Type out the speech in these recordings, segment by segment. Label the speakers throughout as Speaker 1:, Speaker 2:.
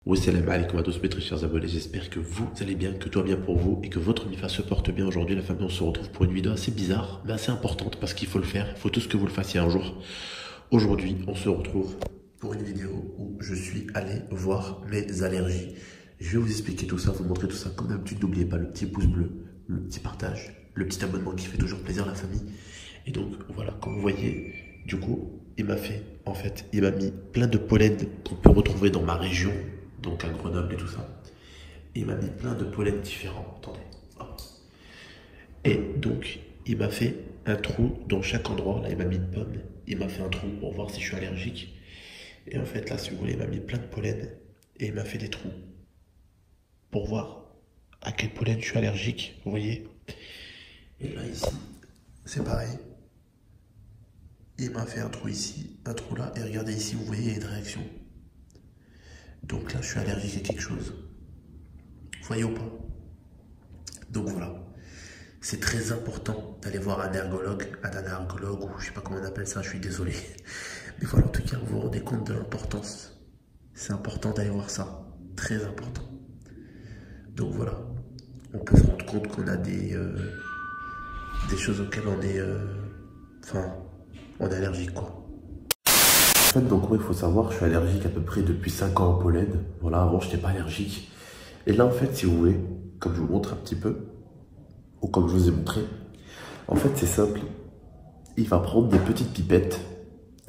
Speaker 1: Wassalam alaikum à tous mes très chers abonnés, j'espère que vous allez bien, que tout va bien pour vous et que votre MIFA se porte bien aujourd'hui. La famille, on se retrouve pour une vidéo assez bizarre, mais assez importante parce qu'il faut le faire, il faut tous que vous le fassiez un jour. Aujourd'hui, on se retrouve pour une vidéo où je suis allé voir mes allergies. Je vais vous expliquer tout ça, vous montrer tout ça. Comme d'habitude, n'oubliez pas le petit pouce bleu, le petit partage, le petit abonnement qui fait toujours plaisir à la famille. Et donc, voilà, comme vous voyez, du coup, il m'a mis plein de pollen qu'on peut retrouver dans ma région, donc à Grenoble et tout ça. Il m'a mis plein de pollens différents. Attendez. Hop. Et donc, il m'a fait un trou dans chaque endroit. Là, il m'a mis une pomme. Il m'a fait un trou pour voir si je suis allergique. Et en fait, là, si vous voulez, il m'a mis plein de pollen. Et il m'a fait des trous pour voir à quel pollen je suis allergique. Vous voyez? Et là, ici, c'est pareil. Il m'a fait un trou ici, un trou là. Et regardez ici, vous voyez, il y a une réaction. Donc là, je suis allergique à quelque chose. Vous voyez ou pas? Donc voilà. C'est très important d'aller voir un allergologue ou je sais pas comment on appelle ça, je suis désolé. Mais voilà, en tout cas, vous vous rendez compte de l'importance. C'est important d'aller voir ça. Très important. Donc voilà. On peut se rendre compte qu'on a des choses auxquelles on est... on est allergique, quoi. En fait, donc, il faut savoir, je suis allergique à peu près depuis 5 ans au pollen. Voilà, avant, je n'étais pas allergique. Et là, en fait, si vous voulez, comme je vous montre un petit peu, ou comme je vous ai montré, en fait, c'est simple. Il va prendre des petites pipettes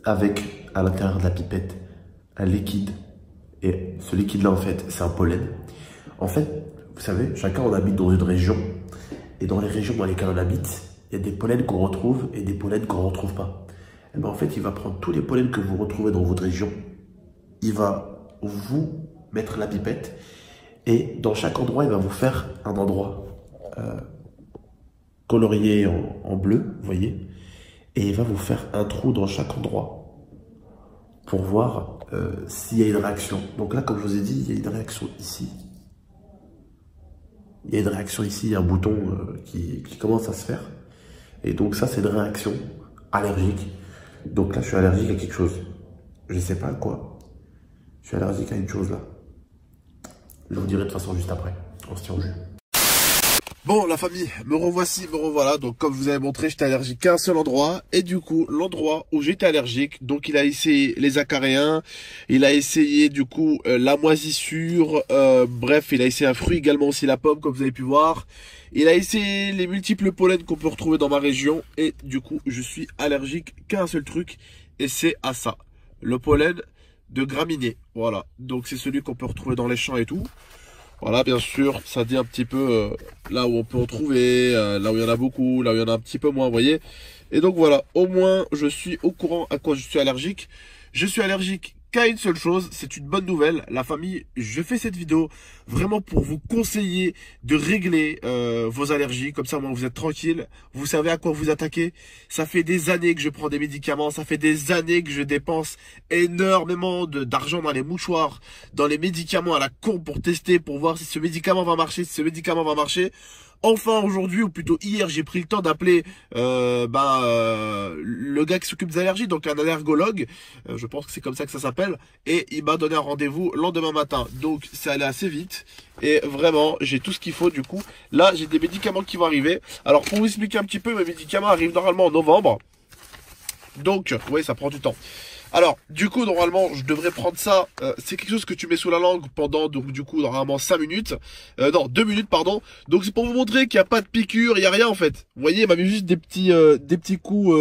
Speaker 1: avec, à l'intérieur de la pipette, un liquide. Et ce liquide-là, en fait, c'est un pollen. En fait, vous savez, chacun on habite dans une région. Et dans les régions dans lesquelles on habite, il y a des pollens qu'on retrouve et des pollens qu'on ne retrouve pas. Et bien en fait, il va prendre tous les pollens que vous retrouvez dans votre région. Il va vous mettre la pipette. Et dans chaque endroit, il va vous faire un endroit colorié en bleu, vous voyez. Et il va vous faire un trou dans chaque endroit pour voir s'il y a une réaction. Donc là, comme je vous ai dit, il y a une réaction ici. Il y a une réaction ici, il y a un bouton qui commence à se faire. Et donc ça, c'est une réaction allergique. Donc là, je suis allergique à quelque chose. Je ne sais pas à quoi. Je suis allergique à une chose là. Je vous dirai de toute façon juste après. On se tient au jus. Bon, la famille, me revoici, me revoilà. Donc, comme je vous avais montré, j'étais allergique qu'à un seul endroit. Et du coup, l'endroit où j'étais allergique, donc il a essayé les acariens, il a essayé du coup la moisissure, bref, il a essayé un fruit également aussi, la pomme, comme vous avez pu voir. Il a essayé les multiples pollens qu'on peut retrouver dans ma région. Et du coup, je suis allergique qu'à un seul truc, et c'est à ça. Le pollen de graminées. Voilà, donc c'est celui qu'on peut retrouver dans les champs et tout. Voilà, bien sûr, ça dit un petit peu là où on peut en trouver, là où il y en a beaucoup, là où il y en a un petit peu moins, vous voyez. Et donc voilà, au moins je suis au courant à quoi je suis allergique. Je suis allergique qu'à une seule chose, c'est une bonne nouvelle. La famille, je fais cette vidéo vraiment pour vous conseiller de régler vos allergies. Comme ça, moi, vous êtes tranquille. Vous savez à quoi vous attaquer. Ça fait des années que je prends des médicaments. Ça fait des années que je dépense énormément d'argent dans les mouchoirs, dans les médicaments à la con pour tester, pour voir si ce médicament va marcher, si ce médicament va marcher. Enfin, aujourd'hui, ou plutôt hier, j'ai pris le temps d'appeler le gars qui s'occupe des allergies, donc un allergologue, je pense que c'est comme ça que ça s'appelle, et il m'a donné un rendez-vous le lendemain matin. Donc, c'est allé assez vite, et vraiment, j'ai tout ce qu'il faut du coup. Là, j'ai des médicaments qui vont arriver. Alors, pour vous expliquer un petit peu, mes médicaments arrivent normalement en novembre. Donc, oui, ça prend du temps. Alors, du coup, normalement, je devrais prendre ça. C'est quelque chose que tu mets sous la langue pendant, donc, du coup, normalement 5 minutes. Non, 2 minutes, pardon. Donc, c'est pour vous montrer qu'il n'y a pas de piqûre, il n'y a rien, en fait. Vous voyez, il m'a mis juste des petits coups,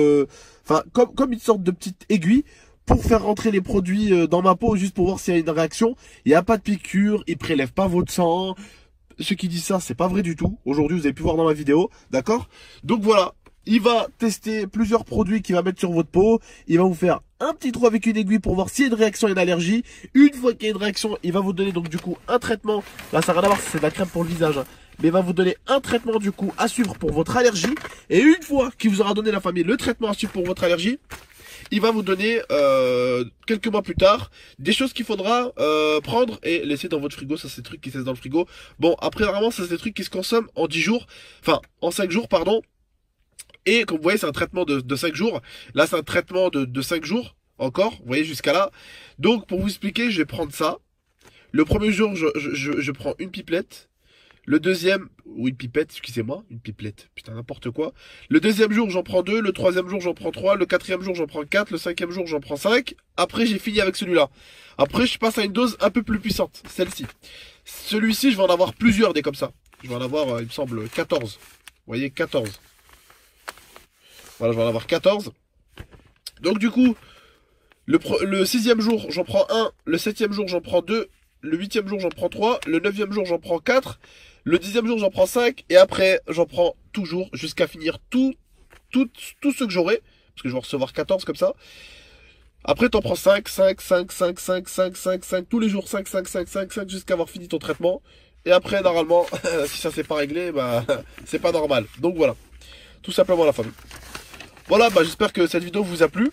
Speaker 1: enfin, comme une sorte de petite aiguille pour faire rentrer les produits dans ma peau, juste pour voir s'il y a une réaction. Il n'y a pas de piqûre, il prélève pas votre sang. Ceux qui disent ça, c'est pas vrai du tout. Aujourd'hui, vous avez pu voir dans ma vidéo, d'accord? Donc, voilà. Il va tester plusieurs produits qu'il va mettre sur votre peau. Il va vous faire un petit trou avec une aiguille pour voir s'il y a une réaction et une allergie. Une fois qu'il y a une réaction, il va vous donner donc du coup un traitement. Là, ça n'a rien à voir si c'est de la crème pour le visage, hein. Mais il va vous donner un traitement du coup à suivre pour votre allergie. Et une fois qu'il vous aura donné la famille le traitement à suivre pour votre allergie, il va vous donner quelques mois plus tard des choses qu'il faudra prendre et laisser dans votre frigo. Ça, c'est des trucs qui se laissent dans le frigo. Bon, après, vraiment, ça, c'est des trucs qui se consomment en 10 jours. Enfin, en 5 jours, pardon. Et comme vous voyez, c'est un traitement de 5 jours. Là, c'est un traitement de 5 jours encore. Vous voyez, jusqu'à là. Donc, pour vous expliquer, je vais prendre ça. Le premier jour, je prends une pipelette. Le deuxième, oui, pipette, excusez-moi, une pipelette, putain, n'importe quoi. Le deuxième jour, j'en prends 2. Le troisième jour, j'en prends 3. Le quatrième jour, j'en prends 4. Le cinquième jour, j'en prends 5. Après, j'ai fini avec celui-là. Après, je passe à une dose un peu plus puissante, celle-ci. Celui-ci, je vais en avoir plusieurs des comme ça. Je vais en avoir, il me semble, 14. Vous voyez, 14. Voilà, je vais en avoir 14. Donc, du coup, le sixième jour, j'en prends 1. Le septième jour, j'en prends 2. Le huitième jour, j'en prends 3. Le neuvième jour, j'en prends 4. Le 10e jour, j'en prends 5. Et après, j'en prends toujours jusqu'à finir tout ce que j'aurai. Parce que je vais en recevoir 14 comme ça. Après, t'en prends 5, 5, 5, 5, 5, 5, 5, 5. Tous les jours, 5, 5, 5, 5, 5. Jusqu'à avoir fini ton traitement. Et après, normalement, si ça s'est pas réglé, bah, c'est pas normal. Donc voilà. Tout simplement la famille. Voilà, bah, j'espère que cette vidéo vous a plu.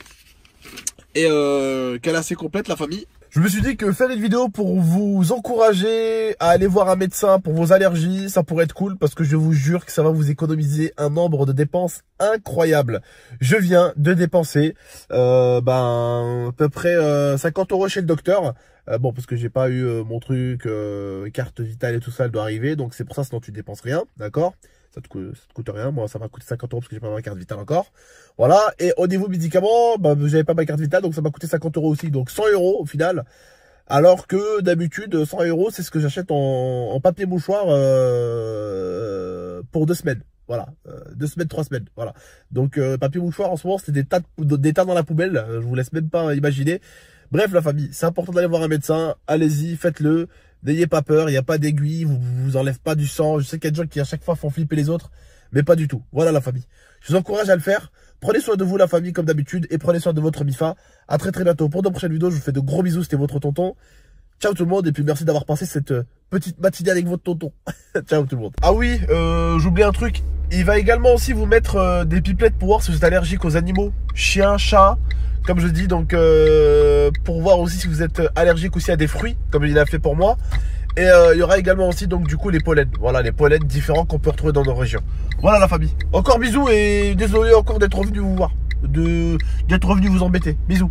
Speaker 1: Et qu'elle est assez complète, la famille. Je me suis dit que faire une vidéo pour vous encourager à aller voir un médecin pour vos allergies, ça pourrait être cool parce que je vous jure que ça va vous économiser un nombre de dépenses incroyable. Je viens de dépenser à peu près 50 € chez le docteur. Bon, parce que j'ai pas eu mon truc, carte vitale et tout ça, elle doit arriver. Donc c'est pour ça, sinon tu dépenses rien, d'accord ? Ça te coûte rien. Moi, ça m'a coûté 50 € parce que j'ai pas ma carte vitale encore. Voilà. Et au niveau médicaments, bah, j'avais pas ma carte vitale, donc ça m'a coûté 50 € aussi. Donc 100 € au final. Alors que d'habitude, 100 €, c'est ce que j'achète en papier mouchoir pour 2 semaines. Voilà. 2 semaines, 3 semaines. Voilà. Donc papier mouchoir en ce moment, c'est des tas dans la poubelle. Je vous laisse même pas imaginer. Bref, la famille, c'est important d'aller voir un médecin. Allez-y, faites-le. N'ayez pas peur, il n'y a pas d'aiguille, vous enlève pas du sang. Je sais qu'il y a des gens qui à chaque fois font flipper les autres, mais pas du tout. Voilà la famille. Je vous encourage à le faire. Prenez soin de vous la famille comme d'habitude et prenez soin de votre Mifa. À très bientôt pour de prochaines vidéos. Je vous fais de gros bisous, c'était votre tonton. Ciao tout le monde et puis merci d'avoir passé cette petite matinée avec votre tonton. Ciao tout le monde. Ah oui, j'oublie un truc. Il va également aussi vous mettre des pipelettes pour voir si vous êtes allergique aux animaux. Chiens, chats, comme je dis, donc pour voir aussi si vous êtes allergique aussi à des fruits, comme il a fait pour moi. Et il y aura également aussi donc du coup les pollens. Voilà, les pollens différents qu'on peut retrouver dans nos régions. Voilà la famille. Encore bisous et désolé encore d'être revenu vous voir. D'être revenu vous embêter. Bisous.